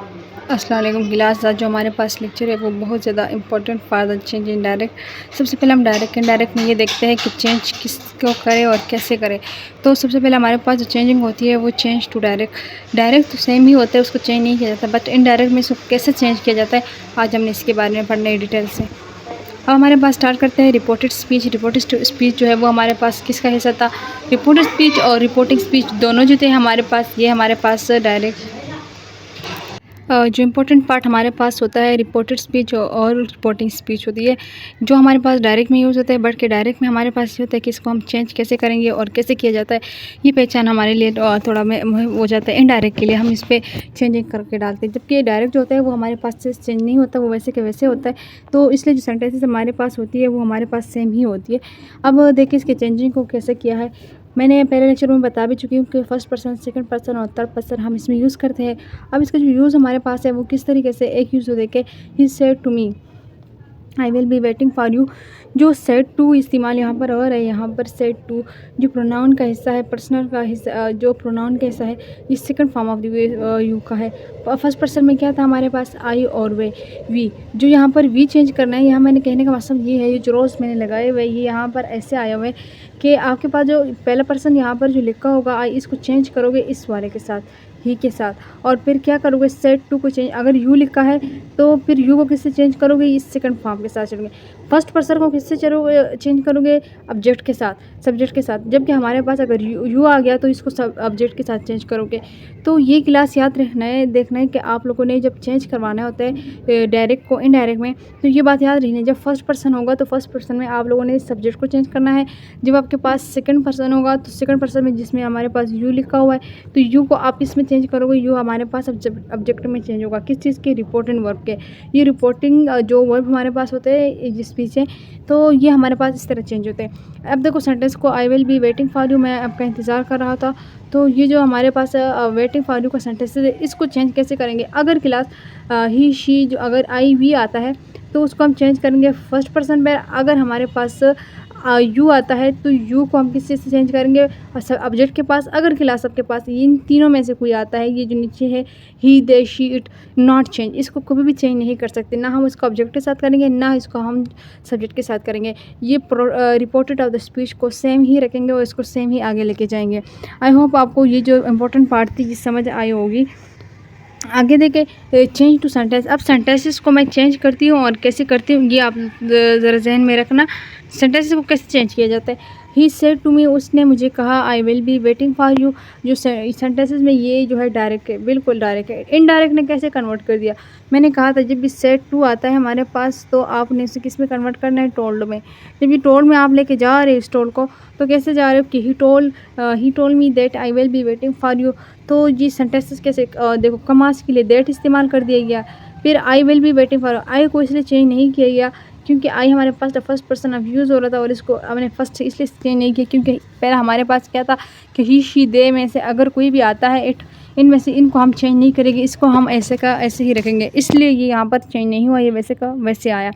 अस्सलाम वालेकुम क्लास। आज जो हमारे पास लेक्चर है वो बहुत ज़्यादा important for the change in direct. सबसे पहले हम डायरेक्ट इनडायरेक्ट में ये देखते हैं कि चेंज किसको करें और कैसे करें। तो सबसे पहले हमारे पास जो चेंजिंग होती है वो चेंज टू डायरेक्ट। डायरेक्ट तो सेम ही होता है, उसको चेंज नहीं किया जाता, बट इनडायरेक्ट में इसको कैसे चेंज किया जाता है आज हमने इसके बारे में पढ़ना है डिटेल से। अब हमारे पास स्टार्ट करते हैं रिपोर्टेड स्पीच। रिपोर्टेड स्पीच जो है वो हमारे पास किसका हिस्सा था? रिपोर्टेड स्पीच और रिपोर्टिंग स्पीच दोनों जो थे हमारे पास, ये हमारे पास डायरेक्ट जो इम्पोर्टेंट पार्ट हमारे पास होता है रिपोर्टेड स्पीच और रिपोर्टिंग स्पीच होती है, जो हमारे पास डायरेक्ट में यूज़ होता है, बट के डायरेक्ट में हमारे पास ये होता है कि इसको हम चेंज कैसे करेंगे और कैसे किया जाता है। ये पहचान हमारे लिए थोड़ा में हो जाता है। इनडायरेक्ट के लिए हम इस पर चेंजिंग करके डालते हैं, जबकि डायरेक्ट जो होता है वो हमारे पास से चेंज नहीं होता, वो वैसे के वैसे होता है। तो इसलिए जो सेंटेंसेस हमारे पास होती है वो हमारे पास सेम ही होती है। अब देखिए इसके चेंजिंग को कैसे किया है। मैंने पहले लेक्चर में बता भी चुकी हूँ कि फर्स्ट पर्सन, सेकंड पर्सन और थर्ड पर्सन हम इसमें यूज़ करते हैं। अब इसका जो यूज़ हमारे पास है वो किस तरीके से, एक यूज़ देखे, he said to me I will be waiting for you. जो सेड टू इस्तेमाल यहाँ पर और है, यहाँ पर सेड टू जो प्रोनाउन का हिस्सा है, पर्सनल का हिस्सा, जो प्रोनाउन का हिस्सा है, ये second form of the you का है। फर्स्ट पर्सन में क्या था हमारे पास? आई और वी। जो यहाँ पर वी चेंज करना है, यहाँ मैंने कहने का मतलब ये है, ये जो रोज़ मैंने लगाए हुए ये यहाँ पर ऐसे आया हुआ है कि आपके पास जो पहला पर्सन यहाँ पर जो लिखा होगा आई, इसको चेंज करोगे इस वाले के साथ, ही के साथ, और फिर क्या करोगे? सेट टू को चेंज, अगर यू लिखा है तो फिर यू को किससे चेंज करोगे? इस सेकंड फॉर्म के साथ चलोगे। फर्स्ट पर्सन को किससे चेंज करोगे? ऑब्जेक्ट के साथ, सब्जेक्ट के साथ। जबकि हमारे पास अगर यू आ गया तो इसको सब ऑब्जेक्ट के साथ चेंज करोगे। तो ये क्लास याद रखना है, देखना है कि आप लोगों ने जब चेंज करवाना होता है डायरेक्ट को इनडायरेक्ट में, तो ये बात याद रखनी है। जब फर्स्ट पर्सन होगा तो फर्स्ट पर्सन में आप लोगों ने सब्जेक्ट को चेंज करना है। जब आपके पास सेकंड पर्सन होगा तो सेकंड पर्सन में जिसमें हमारे पास यू लिखा हुआ है तो यू को आप इसमें चेंज करोगे, यू हमारे पास ऑब्जेक्ट में चेंज होगा। किस चीज़ के? रिपोर्टिंग वर्ब के। ये रिपोर्टिंग जो वर्ब हमारे पास होते हैं जिस पीछे, तो ये हमारे पास इस तरह चेंज होते हैं। अब देखो सेंटेंस को, आई will be waiting for you, मैं आपका इंतज़ार कर रहा था। तो ये जो हमारे पास वेटिंग फॉर यू का सेंटेंस है, इसको चेंज कैसे करेंगे? अगर क्लास ही शी, जो अगर आई वी आता है तो उसको हम चेंज करेंगे फर्स्ट पर्सन में। अगर हमारे पास यू आता है तो यू को हम किस चीज़ से चेंज करेंगे? ऑब्जेक्ट के पास। अगर क्लास आपके पास इन तीनों में से कोई आता है, ये जो नीचे है ही, दे, शी, इट, नॉट चेंज, इसको कभी भी चेंज नहीं कर सकते। ना हम इसको ऑब्जेक्ट के साथ करेंगे, ना इसको हम सब्जेक्ट के साथ करेंगे। ये रिपोर्टेड ऑफ द स्पीच को सेम ही रखेंगे और इसको सेम ही आगे लेके जाएंगे। आई होप आपको ये जो इम्पोर्टेंट पार्ट थी ये समझ आई होगी। आगे देखें चेंज टू सेंटेंस। अब सेंटेंसेस को मैं चेंज करती हूँ और कैसे करती हूँ ये आप ज़रा जहन में रखना। सेंटेंसेस को कैसे चेंज किया जाता है? ही सेड टू मी, उसने मुझे कहा, आई will be waiting for you. जो सेंटेंसेस में ये जो है डायरेक्ट है, बिल्कुल डायरेक्ट है। इनडायरेक्ट ने कैसे कन्वर्ट कर दिया? मैंने कहा था जब भी सेड टू आता है हमारे पास तो आपने इसे किस में कन्वर्ट करना है? टोल्ड में। जब ये टोल्ड में आप लेके जा रहे हो इस टोल्ड को, तो कैसे जा रहे हो कि he told me that I will be waiting for you. तो ये सेंटेंसेस कैसे देखो, कमास के लिए दैट इस्तेमाल कर दिया गया। फिर I will be waiting for, I को इसलिए चेंज नहीं किया गया क्योंकि आई हमारे पास फर्स्ट पर्सन ऑफ यूज़ हो रहा था और इसको हमने फर्स्ट इसलिए चेंज नहीं किया क्योंकि पहला हमारे पास क्या था कि ही, शी, दे में से अगर कोई भी आता है, इट, इनमें से इनको हम चेंज नहीं करेंगे, इसको हम ऐसे का ऐसे ही रखेंगे। इसलिए ये यहाँ पर चेंज नहीं हुआ, ये वैसे का वैसे आया।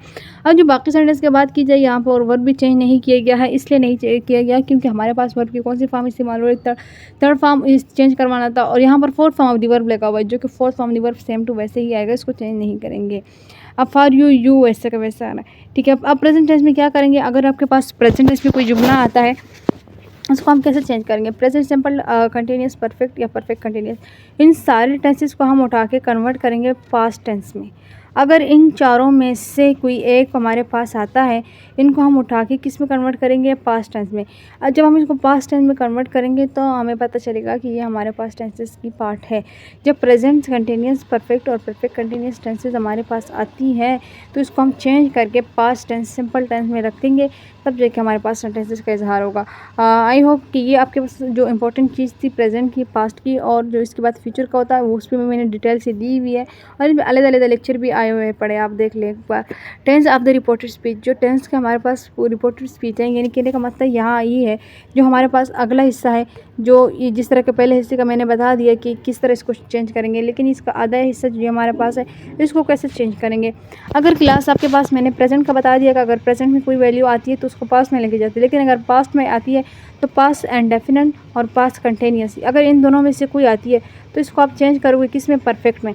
अब जो बाकी सेंटेंस की बात की जाए, यहाँ पर वर्ब भी चेंज नहीं किया गया है। इसलिए नहीं किया गया क्योंकि हमारे पास वर्ब की कौन सी फॉर्म इस्तेमाल हो रही है? थर्ड फॉर्म चेंज करवाना था, और यहाँ पर fourth form of the verb लगा हुआ है, जो कि fourth form of the verb same to वैसे ही आएगा, इसको चेंज नहीं करेंगे। अब फॉर यू, यू वैसे का वैसा आना है, ठीक है। अब प्रेजेंट टेंस में क्या करेंगे? अगर आपके पास प्रेजेंट टेंस में कोई जुमला आता है उसको हम कैसे चेंज करेंगे? प्रेजेंट सिंपल, कंटिन्यूस, परफेक्ट या परफेक्ट कंटिन्यूस, इन सारे टेंसेस को हम उठा के कन्वर्ट करेंगे पास्ट टेंस में। अगर इन चारों में से कोई एक हमारे पास आता है, इनको हम उठा के किस में कन्वर्ट करेंगे? पास्ट टेंस में। जब हम इसको पास्ट टेंस में कन्वर्ट करेंगे तो हमें पता चलेगा कि ये हमारे पास टेंसेस की पार्ट है। जब प्रेजेंट कंटिन्यूस, परफेक्ट और परफेक्ट कंटिन्यूस टेंसेस हमारे पास आती हैं तो इसको हम चेंज करके पास्ट टेंस, सिंपल टेंस में रखेंगे, तब जाके हमारे पास सेंटेंसेस का इजहार होगा। आई होप कि ये आपके पास जो इंपॉर्टेंट चीज़ थी प्रेजेंट की, पास्ट की, और जो इसके बाद फ्यूचर का होता है वो उस पर मैंने डिटेल से दी हुई है, और इन अलग अलग लेक्चर भी आए हुए पड़े, आप देख लें एक बार। Tense of the reported speech, जो टेंस का हमारे पास रिपोर्टेड स्पीच है, यानी कहने का मतलब यहाँ ये है जो हमारे पास अगला हिस्सा है, जो ये जिस तरह के पहले हिस्से का मैंने बता दिया कि किस तरह इसको चेंज करेंगे, लेकिन इसका आधा हिस्सा जो हमारे पास है इसको कैसे चेंज करेंगे। अगर क्लास आपके पास मैंने प्रेजेंट का बता दिया कि अगर प्रेजेंट में कोई वैल्यू आती है तो उसको पास्ट में लेके जाती है, लेकिन अगर पास्ट में आती है तो पास्ट इंडेफिनिट और पास्ट कंटिन्यूस, अगर इन दोनों में से कोई आती है तो इसको आप चेंज करोगे किस में? परफेक्ट में।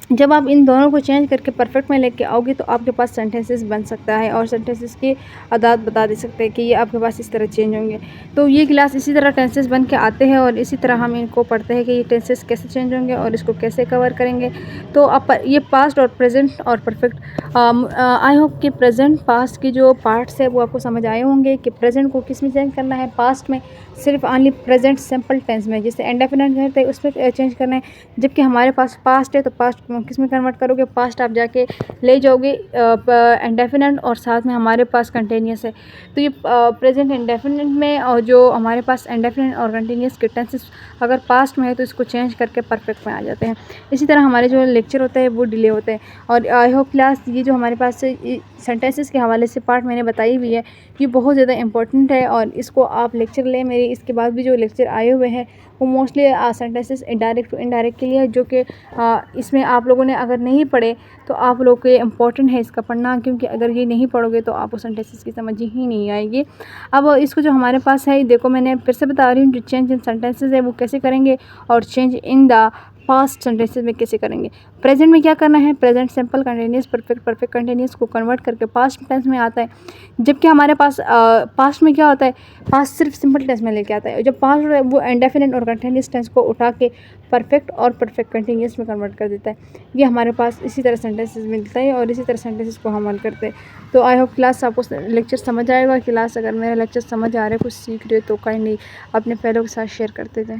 जब आप इन दोनों को चेंज करके परफेक्ट में लेके आओगे तो आपके पास सेंटेंसेस बन सकता है और सेंटेंसेस की अदाद बता दे सकते हैं कि ये आपके पास इस तरह चेंज होंगे। तो ये क्लास इसी तरह टेंसेस बन के आते हैं और इसी तरह हम इनको पढ़ते हैं कि ये टेंसेस कैसे चेंज होंगे और इसको कैसे कवर करेंगे। तो आप ये पास्ट और प्रेजेंट और परफेक्ट, आई होप कि प्रेजेंट पास्ट की जो पार्ट्स है वो आपको समझ आए होंगे कि प्रेजेंट को किस में चेंज करना है। पास्ट में सिर्फ ऑनली प्रेजेंट सिंपल टेंस में, जैसे इंडेफिनिट है उसमें चेंज करना है, जबकि हमारे पास पास्ट है तो पास्ट किस में कन्वर्ट करोगे, पास्ट आप जाके ले जाओगे इंडेफिनिट और साथ में हमारे पास कंटिन्यूस है। तो ये प्रेजेंट इंडेफिनिट में और जो हमारे पास इंडेफिनिट और कंटिन्यूस के टेंसेस अगर पास्ट में है तो इसको चेंज करके परफेक्ट में आ जाते हैं। इसी तरह हमारे जो लेक्चर होता है वो डिले होते हैं। और आई होप क्लास ये जो हमारे पास सेंटेंसेस के हवाले से पार्ट मैंने बताई हुई है ये बहुत ज़्यादा इंपॉर्टेंट है और इसको आप लेक्चर लें। मेरे इसके बाद भी जो लेक्चर आए हुए हैं वो mostly sentences indirect to indirect के लिए है, जो कि इसमें आप लोगों ने अगर नहीं पढ़े तो आप लोग के इम्पोर्टेंट है इसका पढ़ना, क्योंकि अगर ये नहीं पढ़ोगे तो आपको सेंटेंसेस की समझ ही नहीं आएगी। अब इसको जो हमारे पास है देखो मैं फिर से बता रही हूँ, जो चेंज इन सेंटेंसेस है वो कैसे करेंगे और change in the past sentences में कैसे करेंगे। प्रेजेंट में क्या करना है, present simple continuous perfect perfect continuous को कन्वर्ट करके पास्ट टेंस में आता है, जबकि हमारे पास पास्ट में क्या होता है, पास्ट सिर्फ सिंपल टेंस में लेके आता है। जब पास्ट होता है वो इंडेफिनिट और कंटिन्यूस टेंस को उठा के परफेक्ट और परफेक्ट कंटिन्यूस में कन्वर्ट कर देता है। ये हमारे पास इसी तरह सेंटेंसेस मिलता है और इसी तरह सेंटेंसेस को हम हल करते हैं। तो आई होप क्लास आपको लेक्चर समझ आएगा। क्लास अगर मेरा लेक्चर समझ आ रहा है, कुछ सीख रहे हो तो काइंडली अपने फेलो के साथ शेयर करते थे।